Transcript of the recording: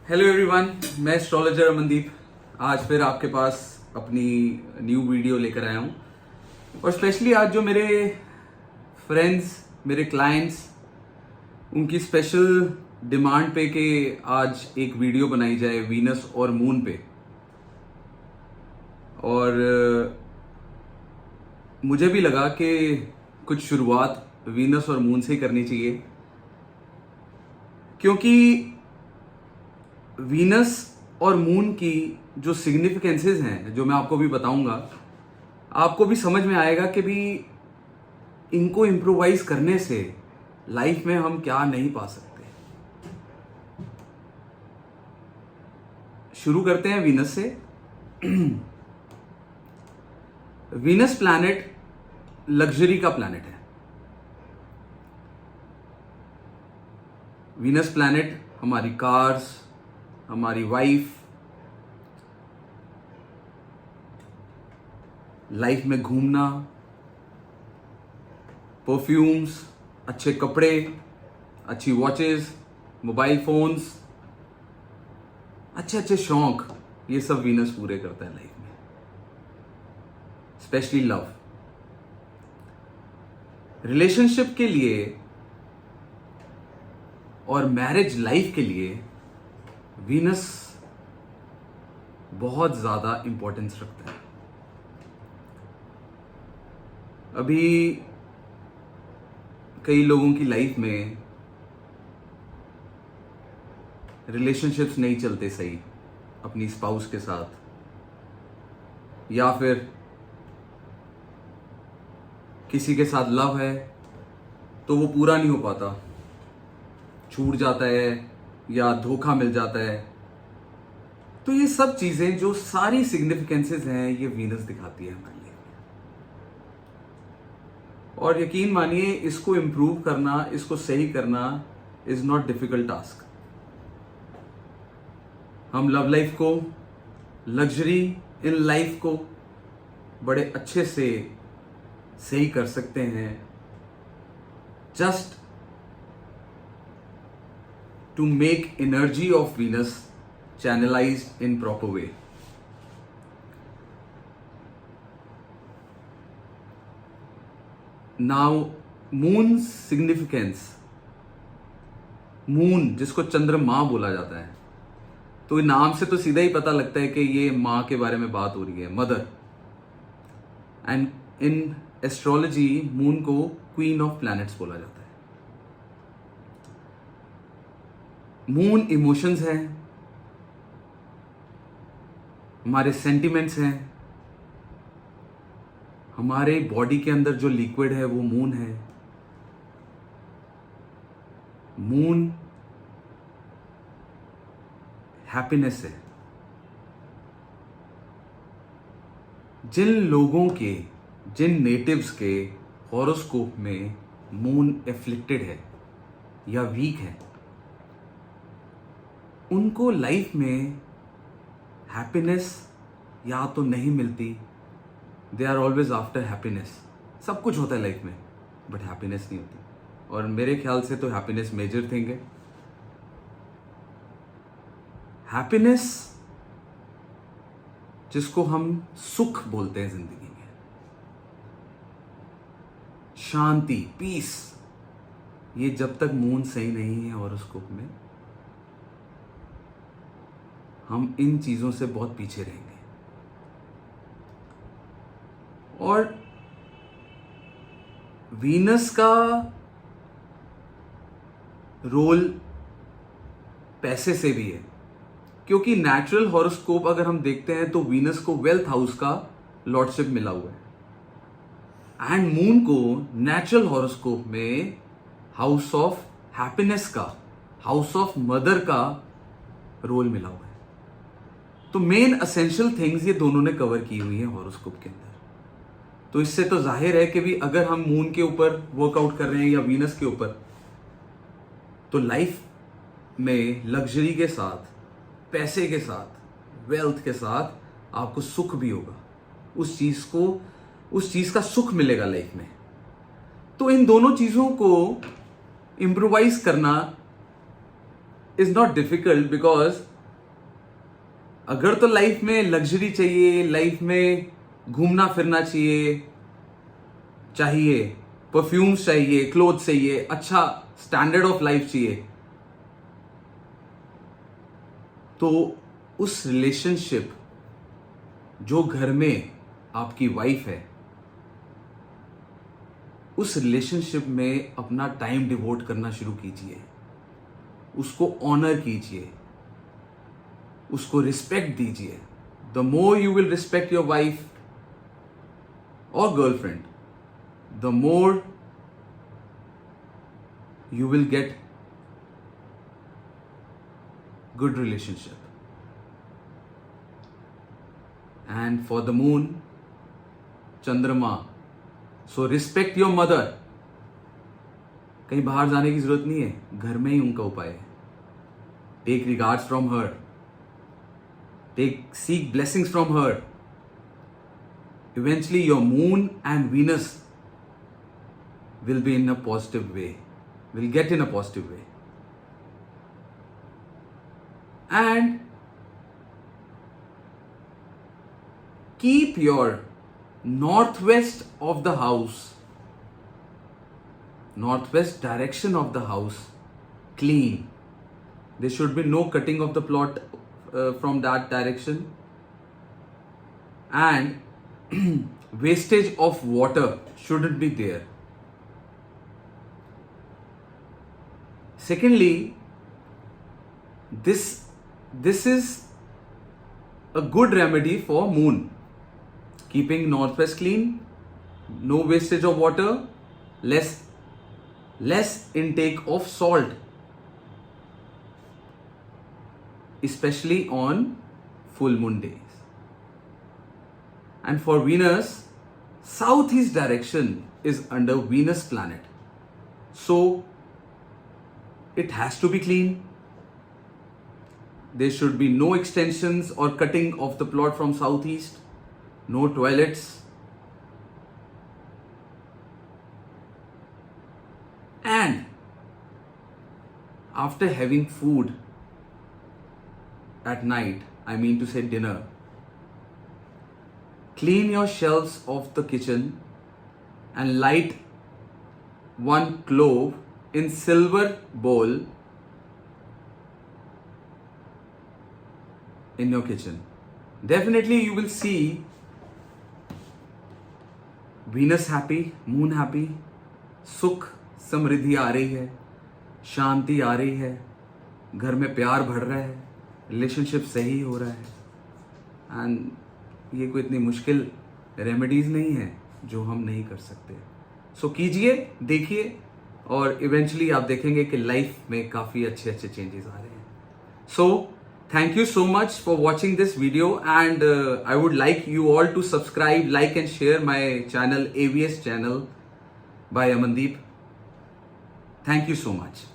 Hello everyone, मैं astrologer Amandeep आज फिर आपके पास अपनी न्यू वीडियो लेकर आया हूँ। और स्पेशली आज जो मेरे फ्रेंड्स, मेरे क्लाइंट्स, उनकी स्पेशल डिमांड पे कि आज एक वीडियो बनाई जाए वीनस और मून पे। और मुझे भी लगा कि कुछ शुरुआत वीनस और मून से ही करनी चाहिए, क्योंकि वीनस और मून की जो सिग्निफिकेंसेस हैं, जो मैं आपको भी बताऊंगा, आपको भी समझ में आएगा कि भी इनको इम्प्रोवाइज करने से लाइफ में हम क्या नहीं पा सकते। शुरू करते हैं वीनस से। वीनस प्लैनेट लग्जरी का प्लैनेट है। वीनस प्लैनेट हमारी कार्स, हमारी वाइफ, लाइफ में घूमना, परफ्यूम्स, अच्छे कपड़े, अच्छी वॉचेस, मोबाइल फोन्स, अच्छे अच्छे शौक, ये सब वीनस पूरे करता है लाइफ में। स्पेशली लव, रिलेशनशिप के लिए और मैरिज लाइफ के लिए वीनस बहुत ज्यादा इंपॉर्टेंस रखता है। अभी कई लोगों की लाइफ में रिलेशनशिप्स नहीं चलते सही अपनी स्पाउस के साथ, या फिर किसी के साथ लव है तो वो पूरा नहीं हो पाता, छूट जाता है या धोखा मिल जाता है। तो ये सब चीजें, जो सारी सिग्निफिकेंसेस हैं, ये वीनस दिखाती है हमारे लिए। और यकीन मानिए, इसको इम्प्रूव करना, इसको सही करना इज नॉट डिफिकल्ट टास्क। हम लव लाइफ को, लग्जरी इन लाइफ को बड़े अच्छे से सही कर सकते हैं, just to make energy of Venus channelized in proper way. Now, moon's significance, moon जिसको चंद्रमा बोला जाता है, तो नाम से तो सीधा ही पता लगता है कि ये माँ के बारे में बात हो रही है, mother. And in astrology moon को क्वीन ऑफ प्लैनेट्स बोला जाता है। मून इमोशंस हैं, हमारे सेंटिमेंट्स हैं, हमारे बॉडी के अंदर जो लिक्विड है वो मून है। मून हैप्पीनेस है। जिन लोगों के, जिन नेटिव्स के हॉरोस्कोप में मून एफ्लिक्टेड है या वीक है, उनको लाइफ में हैप्पीनेस या तो नहीं मिलती, they are always after happiness. सब कुछ होता है लाइफ में, बट हैप्पीनेस नहीं होती। और मेरे ख्याल से तो हैप्पीनेस मेजर थिंग है। हैप्पीनेस जिसको हम सुख बोलते हैं जिंदगी में, शांति, पीस, ये जब तक मून सही नहीं है हॉरोस्कोप में, हम इन चीजों से बहुत पीछे रहेंगे। और वीनस का रोल पैसे से भी है, क्योंकि नेचुरल हॉरोस्कोप अगर हम देखते हैं तो वीनस को वेल्थ हाउस का लॉर्डशिप मिला हुआ है, एंड मून को नेचुरल हॉरोस्कोप में हाउस ऑफ हैप्पीनेस का, हाउस ऑफ मदर का रोल मिला हुआ है। तो मेन एसेंशियल थिंग्स ये दोनों ने कवर की हुई है हॉरोस्कोप के अंदर। तो इससे तो जाहिर है कि भी अगर हम मून के ऊपर वर्कआउट कर रहे हैं या वीनस के ऊपर, तो लाइफ में लग्जरी के साथ, पैसे के साथ, वेल्थ के साथ आपको सुख भी होगा। उस चीज का सुख मिलेगा लाइफ में। तो इन दोनों चीजों को इम्प्रोवाइज करना इज नॉट डिफिकल्ट, बिकॉज अगर तो लाइफ में लग्जरी चाहिए, लाइफ में घूमना फिरना चाहिए परफ्यूम्स चाहिए, क्लोथ चाहिए, अच्छा स्टैंडर्ड ऑफ लाइफ चाहिए, तो उस रिलेशनशिप जो घर में आपकी वाइफ है, उस रिलेशनशिप में अपना टाइम डिवोट करना शुरू कीजिए, उसको ऑनर कीजिए, उसको रिस्पेक्ट दीजिए. The more you will respect your wife or girlfriend, the more you will get good relationship. And for the moon, Chandrama, so respect your mother. कहीं बाहर जाने की जरूरत नहीं है, घर में ही उनका उपाय है. Take regards from her. Seek blessings from her. Eventually your moon and Venus will be in a positive way. Will get in a positive way. And keep your northwest of the house, northwest direction of the house clean. There should be no cutting of the plot from that direction, and wastage of water shouldn't be there. Secondly, this is a good remedy for moon. Keeping northwest clean, no wastage of water, less intake of salt, especially on full moon days. And for Venus, southeast direction is under Venus planet, so it has to be clean. There should be no extensions or cutting of the plot from southeast, no toilets. And after having food at night, I mean to say dinner, clean your shelves of the kitchen and light one clove in silver bowl in your kitchen. Definitely you will see Venus happy, moon happy, सुख समृद्धि आ रही है, शांति आ रही है, घर में प्यार बढ़ रहा है, रिलेशनशिप सही हो रहा है. एंड ये कोई इतनी मुश्किल रेमेडीज नहीं है जो हम नहीं कर सकते. सो कीजिए, देखिए, और इवेंचुअली आप देखेंगे कि लाइफ में काफ़ी अच्छे अच्छे चेंजेस आ रहे हैं. So thank you so much for watching this video, and I would like you all to subscribe, like and share my channel, AVS channel by Amandeep. Thank you so much.